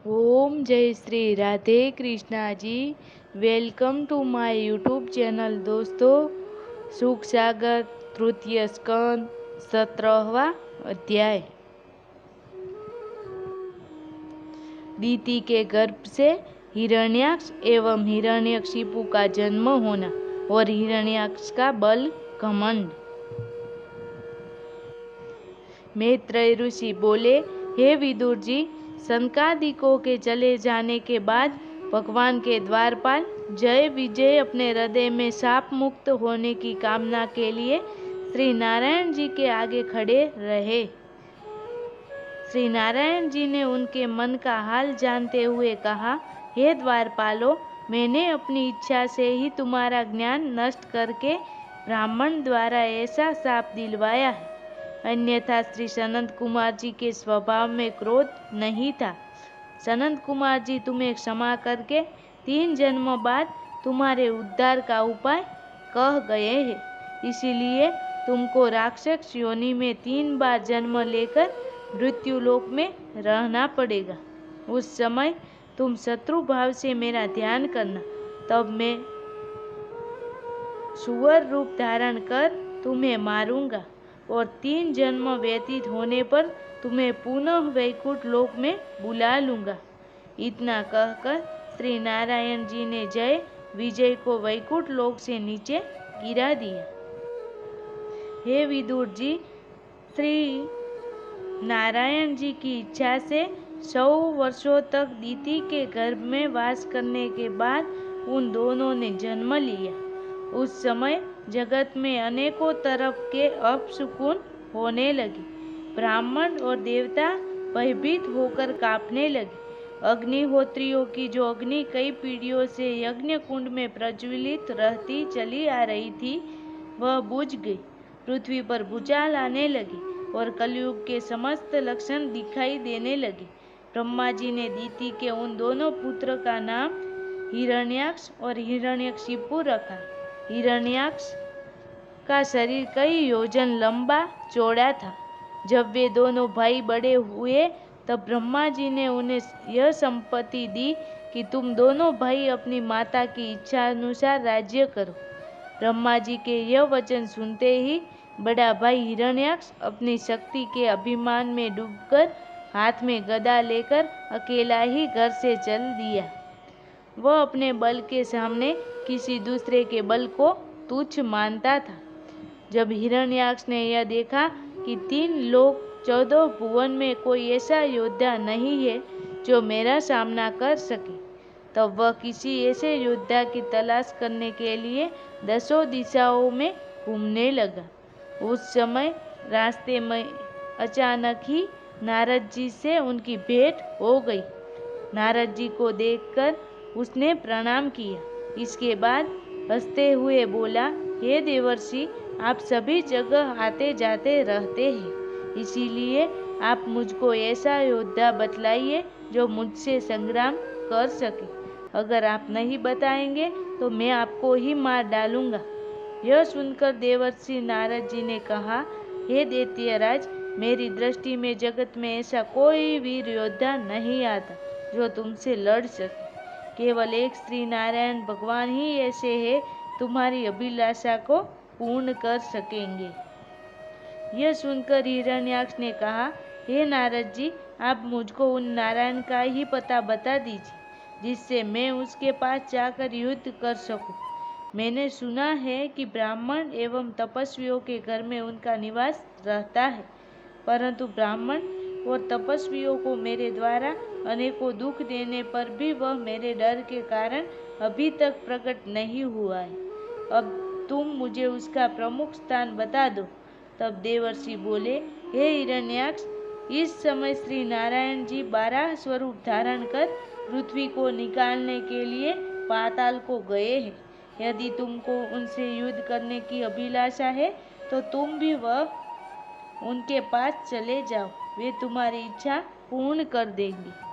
ओम जय Shri Radhe Krishna ji. Welcome to my YouTube channel. दोस्तों, सुख सागर तृतीय स्कंद 17वां अध्याय। दीति के गर्भ से हिरण्याक्ष एवं हिरण्यकशिपु का जन्म होना और हिरण्याक्ष का बल घमंड। मैत्रेय ऋषि बोले, हे विदुर जी, सनकादिकों के चले जाने के बाद भगवान के द्वारपाल जय विजय अपने हृदय में शाप मुक्त होने की कामना के लिए श्री नारायण जी के आगे खड़े रहे। श्री नारायण जी ने उनके मन का हाल जानते हुए कहा, हे द्वारपालों, मैंने अपनी इच्छा से ही तुम्हारा ज्ञान नष्ट करके ब्राह्मण द्वारा ऐसा शाप दिलवाया है। अन्यथा श्री सनंद कुमार जी के स्वभाव में क्रोध नहीं था। सनंद कुमार जी तुम्हें क्षमा करके 3 जन्मों बाद तुम्हारे उद्धार का उपाय कह गए हैं। इसीलिए तुमको राक्षस योनि में 3 बार जन्म लेकर मृत्युलोक में रहना पड़ेगा। उस समय तुम शत्रु भाव से मेरा ध्यान करना, तब मैं सुअर रूप धारण कर तुम्हें मारूंगा और 3 जन्म व्यतीत होने पर तुम्हें पुनः वैकुंठ लोक में बुला लूंगा। इतना कहकर श्री नारायण जी ने जय विजय को वैकुंठ लोक से नीचे गिरा दिया। हे विदुर जी, श्री नारायण जी की इच्छा से 100 वर्षों तक दीति के गर्भ में वास करने के बाद उन दोनों ने जन्म लिया। उस समय जगत में अनेकों तरह के अपशकुन होने लगे। ब्राह्मण और देवता भयभीत होकर कांपने लगे। अग्निहोत्रियों की जो अग्नि कई पीढ़ियों से यज्ञ कुंड में प्रज्वलित रहती चली आ रही थी, वह बुझ गई। पृथ्वी पर भूचाल आने लगी और कलयुग के समस्त लक्षण दिखाई देने लगे। ब्रह्मा जी ने दीति के उन दोनों पुत्र का नाम हिरण्याक्ष और हिरण्यकशिपु रखा। हिरण्याक्ष का शरीर कई योजन लंबा चौड़ा था। जब वे दोनों भाई बड़े हुए तब ब्रह्मा जी ने उन्हें यह संपत्ति दी कि तुम दोनों भाई अपनी माता की इच्छा अनुसार राज्य करो। ब्रह्मा जी के यह वचन सुनते ही बड़ा भाई हिरण्याक्ष अपनी शक्ति के अभिमान में डूबकर हाथ में गदा लेकर अकेला ही घर से चल दिया। वह अपने बल के सामने किसी दूसरे के बल को तुच्छ मानता था। जब हिरण्याक्ष ने यह देखा कि 3 लोक 14 भुवन में कोई ऐसा योद्धा नहीं है जो मेरा सामना कर सके, तब वह किसी ऐसे योद्धा की तलाश करने के लिए 10 दिशाओं में घूमने लगा। उस समय रास्ते में अचानक ही नारद जी से उनकी भेंट हो गई। नारद जी को देखकर उसने प्रणाम किया। इसके बाद हंसते हुए बोला, हे देवर्षि, आप सभी जगह आते जाते रहते हैं, इसीलिए आप मुझको ऐसा योद्धा बतलाइए जो मुझसे संग्राम कर सके। अगर आप नहीं बताएंगे तो मैं आपको ही मार डालूंगा। यह सुनकर देवर्षि नारद जी ने कहा, हे दैत्यराज, मेरी दृष्टि में जगत में ऐसा कोई वीर योद्धा नहीं आता जो तुमसे लड़ सके। केवल एक श्री नारायण भगवान ही ऐसे हैं तुम्हारी अभिलाषा को पूर्ण कर सकेंगे। यह सुनकर हिरण्याक्ष ने कहा, हे नारद जी, आप मुझको उन नारायण का ही पता बता दीजिए जिससे मैं उसके पास जाकर युद्ध कर सकूं। मैंने सुना है कि ब्राह्मण एवं तपस्वियों के घर में उनका निवास रहता है, परंतु ब्राह्मण और तपस्वियों को मेरे द्वारा अनेकों दुख देने पर भी वह मेरे डर के कारण अभी तक प्रकट नहीं हुआ है। अब तुम मुझे उसका प्रमुख स्थान बता दो। तब देवर्षि बोले, हे हिरण्याक्ष, इस समय श्री नारायण जी 12 स्वरूप धारण कर पृथ्वी को निकालने के लिए पाताल को गए हैं। यदि तुमको उनसे युद्ध करने की अभिलाषा है तो तुम भी वह उनके पास चले जाओ, वे तुम्हारी इच्छा पूर्ण कर देंगे।